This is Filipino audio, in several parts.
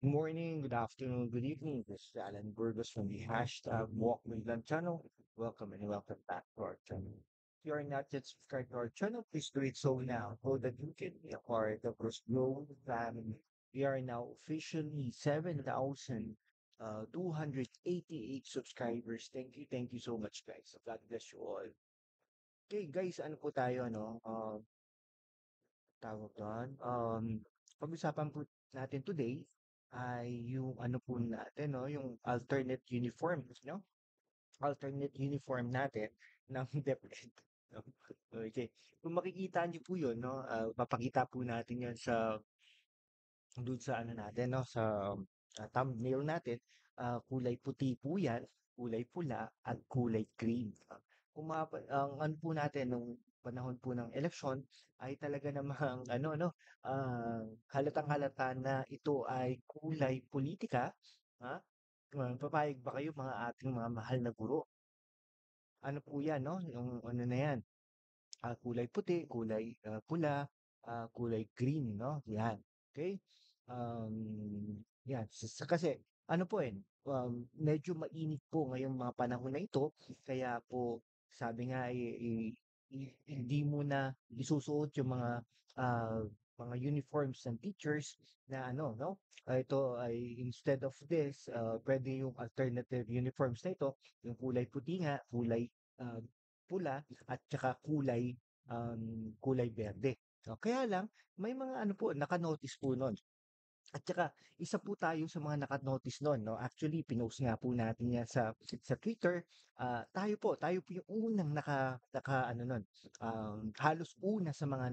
Morning, good afternoon, good evening. This is Alan Burgos from the hashtag Walk with Land channel. Welcome and welcome back to our channel. If you are not yet subscribed to our channel, please do it so now so that you can be a part of this growing family. We are now officially 7,288 subscribers. Thank you so much, guys. God bless you all. Okay, guys, ano po tayo, no? Tawag doon, pag-usapan po natin today ay yung ano po natin 'no, yung alternate uniforms 'no, alternate uniform natin ng DepEd 'no. Okey, kung makikita niyo po yun 'no, papakita po natin yan sa dun sa ano natin 'no, sa, thumbnail natin, kulay puti po yan, kulay pula at kulay cream. Ang ano po natin nung panahon po ng eleksyon ay talaga namang ano 'no, halatang-halata na ito ay kulay pulitika, ha? Papayag ba kayo mga ating mga mahal na guro? Ano po yan 'no, yung ano na yan, kulay puti, kulay, pula, kulay green 'no, 'yan. Okay. 'Yan kasi ano po, medyo mainit po ngayong mga panahon na ito kaya po sabi nga, hindi mo na isusuot yung ah, mga uniforms ng teachers na ano 'no, ito ay instead of this, puwede yung alternative uniforms na ito, yung kulay puti nga, kulay, ah, pula at tsaka kulay berde. Kaya lang may mga ano po naka-notice po nun at tsaka isa po tayo sa mga naka-notice nun 'no. Actually pinost nga po natin yan sa Twitter. Tayo po yung unang naka-ano nun, halos una sa mga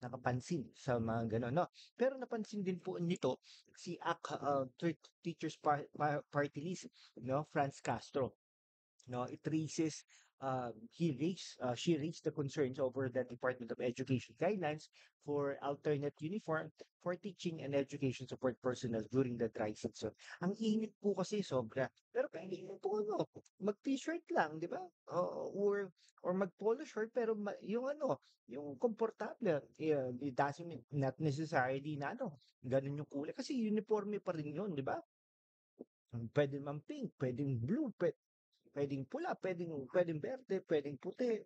nakapansin sa mga gano'n 'no. Pero napansin din po nito si Teachers Party List 'no, Franz Castro. No, it raises she raised the concerns over the Department of Education guidelines for alternate uniform for teaching and education support personnel during the dry season. Ang init po kasi sobra. Pero pwede po ano, mag-t-shirt lang, di ba? Or mag-polo shirt pero yung ano, yung komportable. Yeah, it doesn't mean not necessarily na ano, ganun yung kulay kasi uniforme pa rin yun, di ba? Pwede naman pink, pwedeng blue, puwedeng pula, puwedeng berde, puwedeng puti,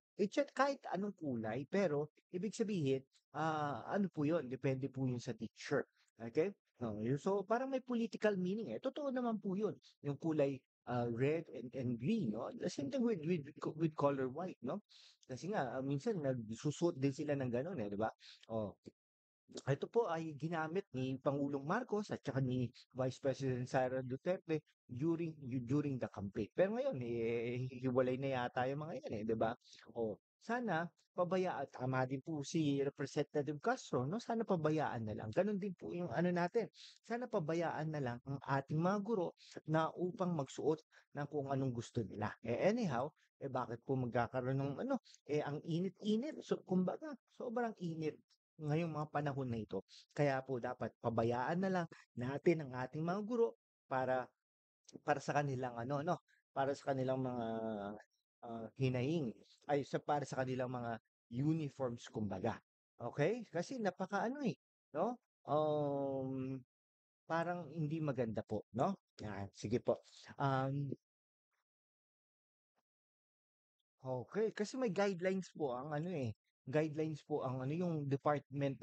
kahit anong kulay. Pero ibig sabihin, ano po 'yun, depende po 'yun sa teacher, okey? Oo, so parang may political meaning, totoo naman po 'yun, yung kulay, red and green 'no, the same thing with color white 'no? Kasi nga, minsan nagsusuot din sila ng gano'n, 'di ba? Oh. Ito po ay ginamit ni Pangulong Marcos at saka ni Vice President Sara Duterte during the campaign. Pero ngayon, hiwalay na yata yung mga yan, 'di ba? O, sana pabayaan, tama din po si Representative Castro, no? Sana pabayaan na lang. Ganun din po yung ano natin. Sana pabayaan na lang ang ating mga guro na upang magsuot ng kung anong gusto nila. Anyhow, bakit po magkakaroon ng ano, ang init-init. So, kumbaga, sobrang init ngayong mga panahon na ito. Kaya po dapat pabayaan na lang natin ang ating mga guro para para sa kanilang ano 'no, para sa kanilang mga, hinaing para sa kanilang mga uniforms kumbaga. Okay. Kasi napakaano, 'no, parang hindi maganda po 'no? Yan, sige po. Um Okay, kasi may guidelines po ang ano, guidelines po ang ano, yung department,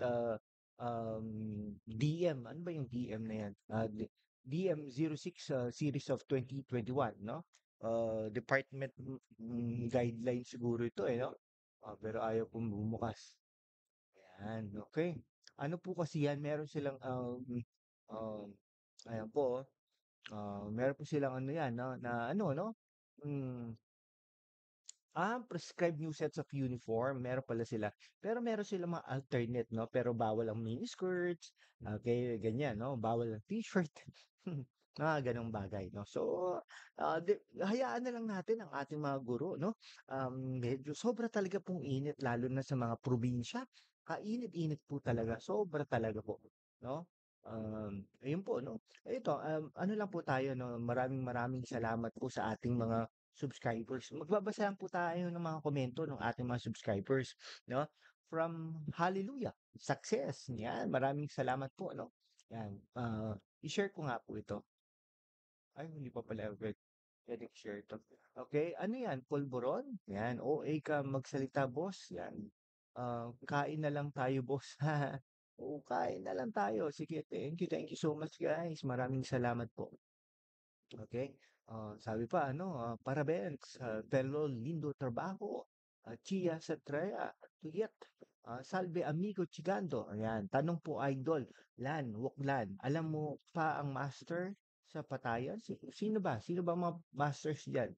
DM, ano ba yung DM na yan? DM 06, series of 2021, 'no? Department, guidelines siguro ito, no? Pero ayaw pong bumukas. Ayan, okay. Ano po kasi yan, meron silang, um, ayan po, meron po silang ano yan, 'no, na ano, 'no, hmm. Prescribed new sets of uniform, meron pala sila. Pero meron silang mga alternate 'no, pero bawal ang miniskirts, ganyan 'no, bawal ang t-shirt, mga gano'ng bagay 'no. So, hayaan na lang natin ang ating mga guro 'no, medyo sobra talaga pong init lalo na sa mga probinsya. Kainit-init po talaga, sobra talaga po 'no. Ayun po 'no. Ito, ano lang po tayo 'no, maraming salamat po sa ating mga subscribers. Magbabasa lang po tayo ng mga komento ng ating mga subscribers, no? From Hallelujah, Success, yan. Maraming salamat po, no? Yan, i-share ko nga po ito. Ay, hindi pa pala pwedeng share 'to. Okay, ano yan, pulburon? Yan, OA ka magsalita, boss. Yan. Kain na lang tayo, boss. Oo, kain na lang tayo. Sige, thank you so much, guys. Maraming salamat po. Okay. Sabi pa, ano, parabéns, fellow lindo trabajo. Chia sa Trea, tuyet. Salve amigo chigando. Ayan, tanong po idol, Lan, Woklan. Alam mo pa ang master sa patayan? Sino ba? Sino ba mga masters diyan?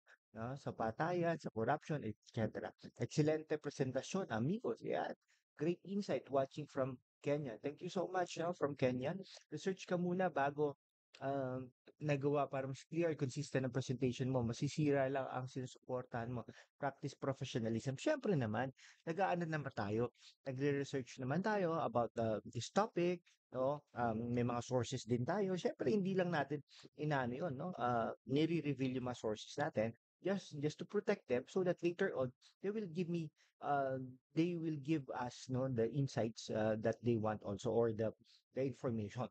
Sa patayan, sa corruption, etc. Excelente presentasyon, amigos. Yan. Great insight watching from Kenya. Thank you so much, from Kenya. Research ka muna bago um, nagawa para mas clear, consistent ang presentation mo, masisira lang ang sinusuportahan mo. Practice professionalism. Siyempre naman, nag-aano naman tayo, nagre-research naman tayo about this topic, no? May mga sources din tayo. Siyempre, hindi lang natin inaano yun, no? Nire-reveal yung mga sources natin just to protect them so that later on they will give me uh they will give us no the insights that they want also or the information.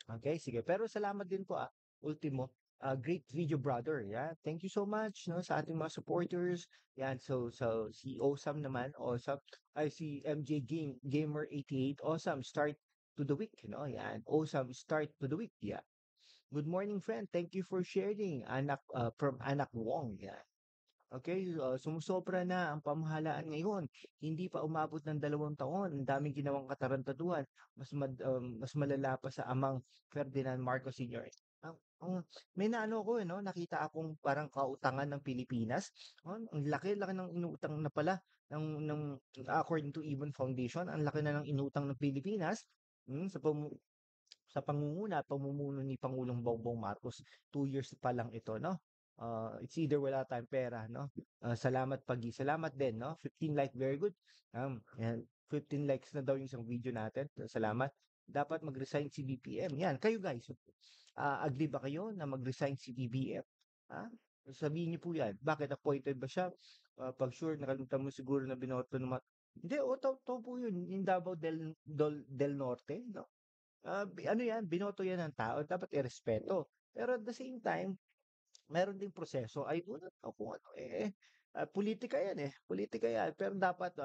Okay, sige. Pero salamat din po, Ultimo. Great video, brother. Yeah. Thank you so much, no, sa ating mga supporters. Yan. So si Osam naman, Osam. Ay, si MJ Gamer 88. Awesome. Start to the week, no? Yan. Awesome. Start to the week. Yeah. Good morning, friend. Thank you for sharing. Anak, from Anak Wong. Yeah. Okay, sumusobra na ang pamahalaan ngayon. Hindi pa umabot ng 2 taon. Ang daming ginawang katarantaduhan. Mas malala pa sa amang Ferdinand Marcos Sr. May naano ko, no? Nakita akong parang kautangan ng Pilipinas. Ang laki-laki ng inutang na pala ng according to Ibon Foundation, ang laki na ng inutang ng Pilipinas sa pamumuno ni Pangulong Bongbong Marcos. 2 years pa lang ito, no? It's either wala tayong pera, no? Salamat din, no? 15 like, very good. Yan, 15 likes na daw yung isang video natin. Salamat. Dapat mag-resign si BBM. Yan, kayo guys. Agree ba kayo na mag-resign si BBM? Ha? Sabihin niyo po yan. Bakit appointed ba siya? Pag sure, nakalimutan mo siguro na binoto ng hindi, to po yun. Yung Davao del Norte, no? Ano yan, binoto yan ng tao, dapat irespeto. Pero at the same time, meron ding proseso. I do not know kung ano politika yan politika yan. Pero dapat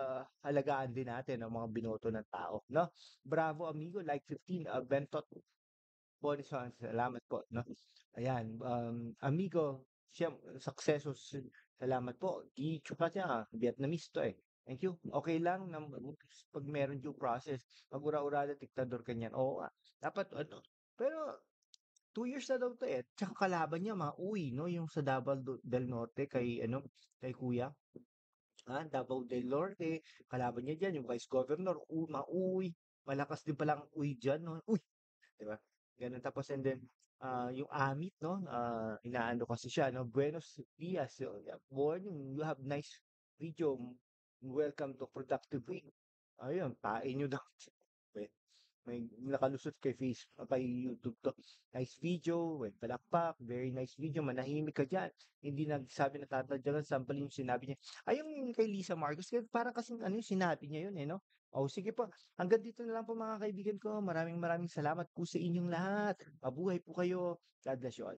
halagaan din natin ang mga binoto ng tao, no? Bravo amigo, like 15, Bentot Bonison, salamat po, no? Ayan, amigo, siyem, successos, salamat po. Di chupa siya, Vietnamese to. Thank you. Okay lang na pag meron due process, pag ura-urada, diktador ka niyan. Oo nga. Dapat ano, pero 2 years na daw to Tsaka kalaban niya, mauwi, no? Yung sa del Norte kay, ano, kay Kuya. Davao del Norte, kalaban niya dyan, yung Vice Governor, mauwi. Malakas din palang uwi dyan, no? Uy, 'di ba? Gano'n tapos and then, yung amit 'no, inaano kasi siya 'no, "Buenos dias, yeah, morning, you have nice video. Welcome to productive week." Ayun, pain niyo daw. May nakalusot kay kay YouTube 'to. Nice video, may palakpak, very nice video, manahimik ka diyan. Hindi nagsabi na tatadyakan, sample yung sinabi niya. Ay, yung kay Lisa Marcos, parang kasing ano yung sinabi niya yun no? Oh, sige po. Hanggang dito na lang po mga kaibigan ko. Maraming maraming salamat po sa inyong lahat. Mabuhay po kayo. God bless you all.